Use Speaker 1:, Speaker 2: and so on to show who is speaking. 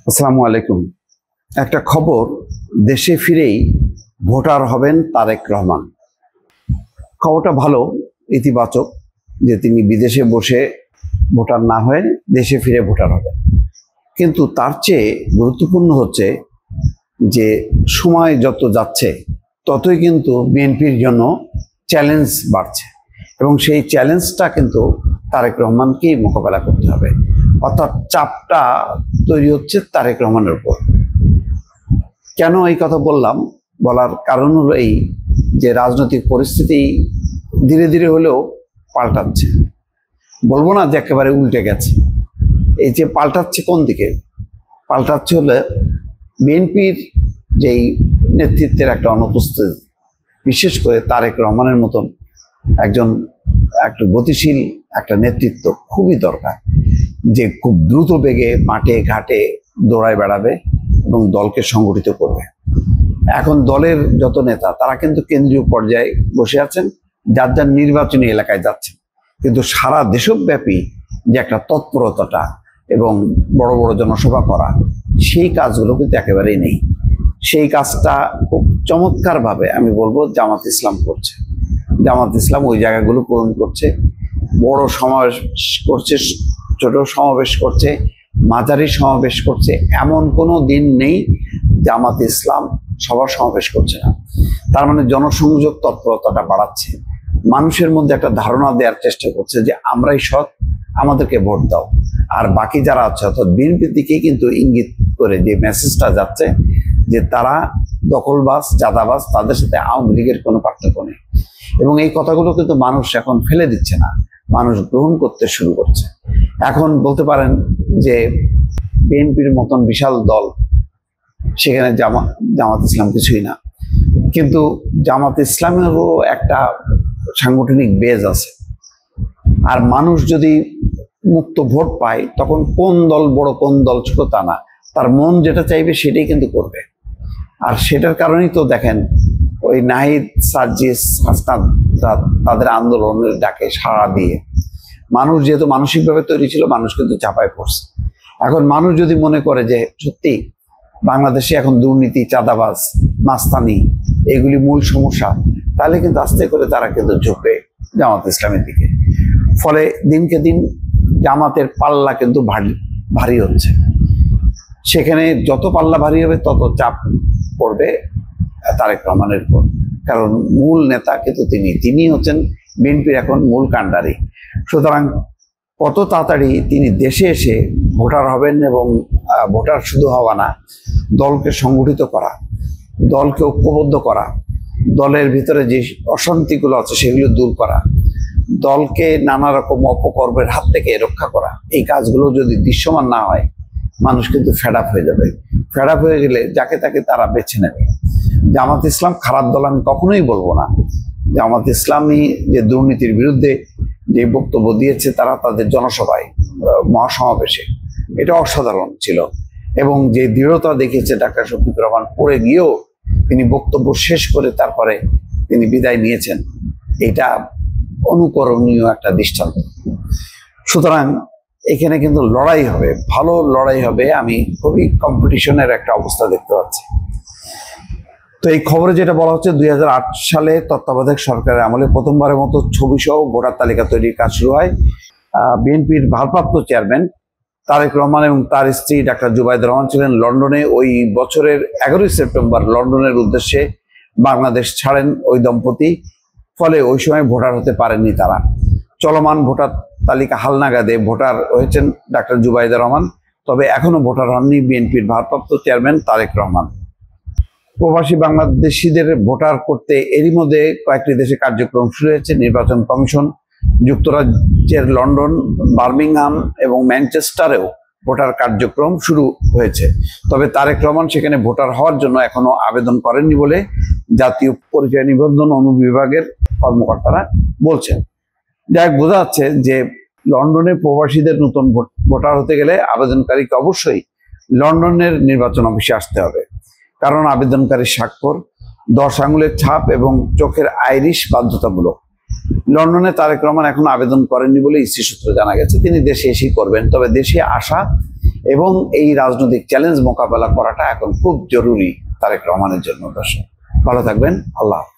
Speaker 1: আসসালামু আলাইকুম। একটা খবর, দেশে ফিরেই ভোটার হবেন তারেক রহমান। খবরটা ভালো, ইতিবাচক, যে তিনি বিদেশে বসে ভোটার না হয়ে দেশে ফিরে ভোটার হবেন। কিন্তু তার চেয়ে গুরুত্বপূর্ণ হচ্ছে যে সময় যত যাচ্ছে ততই কিন্তু বিএনপির জন্য চ্যালেঞ্জ বাড়ছে এবং সেই চ্যালেঞ্জটা কিন্তু তারেক রহমানকেই মোকাবেলা করতে হবে। অর্থাৎ চাপটা তৈরি হচ্ছে তারেক রহমানের উপর। কেন এই কথা বললাম? বলার কারণ হলো এই যে রাজনৈতিক পরিস্থিতি ধীরে ধীরে হলেও পাল্টাচ্ছে। বলবো না যে একেবারে উল্টে গেছে। এই যে পাল্টাচ্ছে কোন দিকে? পাল্টাচ্ছে হলে বিএনপির যেই নেতৃত্বের একটা অনুপস্থিতি, বিশেষ করে তারেক রহমানের মতন একটু গতিশীল একটা নেতৃত্ব খুবই দরকার, যে খুব দ্রুত বেগে মাঠে ঘাটে দৌড়ায় বেড়াবে এবং দলকে সংগঠিত করবে। এখন দলের যত নেতা তারা কিন্তু কেন্দ্রীয় পর্যায়ে বসে আছেন, যার যার নির্বাচনী এলাকায় যাচ্ছেন, কিন্তু সারা দেশব্যাপী যে একটা তৎপরতাটা এবং বড় বড় জনসভা করা, সেই কাজগুলো কিন্তু একেবারেই নেই। সেই কাজটা খুব চমৎকারভাবে আমি বলবো জামাত ইসলাম করছে। জামাত ইসলাম ওই জায়গাগুলো পূরণ করছে, বড় সমাবেশ করছে, ছোট সমাবেশ করছে, মাঝারি সমাবেশ করছে। এমন কোনো দিন নেই জামাত ইসলাম সবার সমাবেশ করছে না। তার মানে জনসংযোগ তৎপরতাটা বাড়াচ্ছে, মানুষের মধ্যে একটা ধারণা দেওয়ার চেষ্টা করছে যে আমরাই সৎ, আমাদেরকে ভোট দাও। আর বাকি যারা আছে অর্থাৎ বিএনপির দিকেই কিন্তু ইঙ্গিত করে যে মেসেজটা যাচ্ছে যে তারা দখলবাজ, চাঁদাবাজ, তাদের সাথে আওয়ামী লীগের কোনো পার্থক্য নেই। এবং এই কথাগুলো কিন্তু মানুষ এখন ফেলে দিচ্ছে না, মানুষ গ্রহণ করতে শুরু করছে। এখন বলতে পারেন যে বিএনপির মতন বিশাল দল, সেখানে জামাত ইসলাম কিছুই না, কিন্তু জামাত ইসলামেরও একটা সাংগঠনিক বেজ আছে। আর মানুষ যদি মুক্ত ভোট পায় তখন কোন দল বড় কোন দল ছোট তা না, তার মন যেটা চাইবে সেটাই কিন্তু করবে। আর সেটার কারণেই তো দেখেন ওই নাহিদ, সার্জিস, হাসনাত তাদের আন্দোলনের ডাকে সাড়া দিয়ে মানুষ যেহেতু মানসিকভাবে তৈরি ছিল, মানুষ কিন্তু চাপায় পড়ছে। এখন মানুষ যদি মনে করে যে সত্যি বাংলাদেশে এখন দুর্নীতি, চাঁদাবাজ, মাস্তানি এগুলি মূল সমস্যা, তাহলে কিন্তু আস্তে করে তারা কিন্তু ঝুঁকবে জামাত ইসলামের দিকে। ফলে দিনকে দিন জামাতের পাল্লা কিন্তু ভারী হচ্ছে। সেখানে যত পাল্লা ভারী হবে তত চাপ পড়বে তারেক রহমানের উপর, কারণ মূল নেতা কিন্তু তিনি হচ্ছেন বিএনপির এখন মূল কাণ্ডারি। সুতরাং কত তাড়াতাড়ি তিনি দেশে এসে ভোটার হবেন এবং ভোটার শুধু হওয়া না, দলকে সংগঠিত করা, দলকে ঐক্যবদ্ধ করা, দলের ভিতরে যে অশান্তিগুলো আছে সেগুলো দূর করা, দলকে নানা রকম অপকর্মের হাত থেকে রক্ষা করা, এই কাজগুলো যদি দৃশ্যমান না হয় মানুষ কিন্তু ফেড আপ হয়ে যাবে। ফেড আপ হয়ে গেলে যাকে তাকে তারা বেছে নেবে। জামাত ইসলাম খারাপ দল আমি কখনোই বলবো না। জামাত ইসলামী যে দুর্নীতির বিরুদ্ধে যে বক্তব্য দিয়েছে তারা তাদের জনসভায়, মহাসমাবেশে, এটা অসাধারণ ছিল। এবং যে দৃঢ়তা দেখিয়েছে ডাক্তার শফিকুর রহমান, পড়ে গিয়েও তিনি বক্তব্য শেষ করে তারপরে তিনি বিদায় নিয়েছেন, এটা অনুকরণীয় একটা দৃষ্টান্ত। সুতরাং এখানে কিন্তু লড়াই হবে, ভালো লড়াই হবে। আমি খুবই কম্পিটিশনের একটা অবস্থা দেখতে পাচ্ছি। তো এই খবরে যেটা বলা হচ্ছে 2008 সালে তত্ত্বাবধায়ক সরকারের আমলে প্রথমবারের মতো ছবি সহ ভোটার তালিকা তৈরির কাজ শুরু হয়। বিএনপির ভারপ্রাপ্ত চেয়ারম্যান তারেক রহমান এবং তার স্ত্রী ডাক্তার জুবাইদা রহমান ছিলেন লন্ডনে। ওই বছরের 11ই সেপ্টেম্বর লন্ডনের উদ্দেশ্যে বাংলাদেশ ছাড়েন ওই দম্পতি। ফলে ওই সময় ভোটার হতে পারেননি তারা। চলমান ভোটার তালিকা হালনাগাদে ভোটার হয়েছেন ডাক্তার জুবাইদা রহমান, তবে এখনো ভোটার হননি বিএনপির ভারপ্রাপ্ত চেয়ারম্যান তারেক রহমান। প্রবাসী বাংলাদেশিদের ভোটার করতে এরই মধ্যে কয়েকটি দেশে কার্যক্রম শুরু হয়েছে। নির্বাচন কমিশন যুক্তরাজ্যের লন্ডন, বার্মিংহাম এবং ম্যানচেস্টারেও ভোটার কার্যক্রম শুরু হয়েছে। তবে তারেক রহমান সেখানে ভোটার হওয়ার জন্য এখনো আবেদন করেননি বলে জাতীয় পরিচয় নিবন্ধন অনুবিভাগের কর্মকর্তারা বলছেন। যাই বোঝা যাচ্ছে যে লন্ডনে প্রবাসীদের নতুন ভোটার হতে গেলে আবেদনকারীকে অবশ্যই লন্ডনের নির্বাচন অফিসে আসতে হবে, কারণ আবেদনকারীর স্বাক্ষর, 10 আঙুলের ছাপ এবং চোখের আইরিশ বাধ্যতামূলক। লন্ডনে তারেক রহমান এখন আবেদন করেননি বলে ইসি সূত্রে জানা গেছে। তিনি দেশে এসেই করবেন, তবে দেশে আসা এবং এই রাজনৈতিক চ্যালেঞ্জ মোকাবেলা করাটা এখন খুব জরুরি তারেক রহমানের জন্য। দর্শক ভালো থাকবেন, আল্লাহ হাফেজ।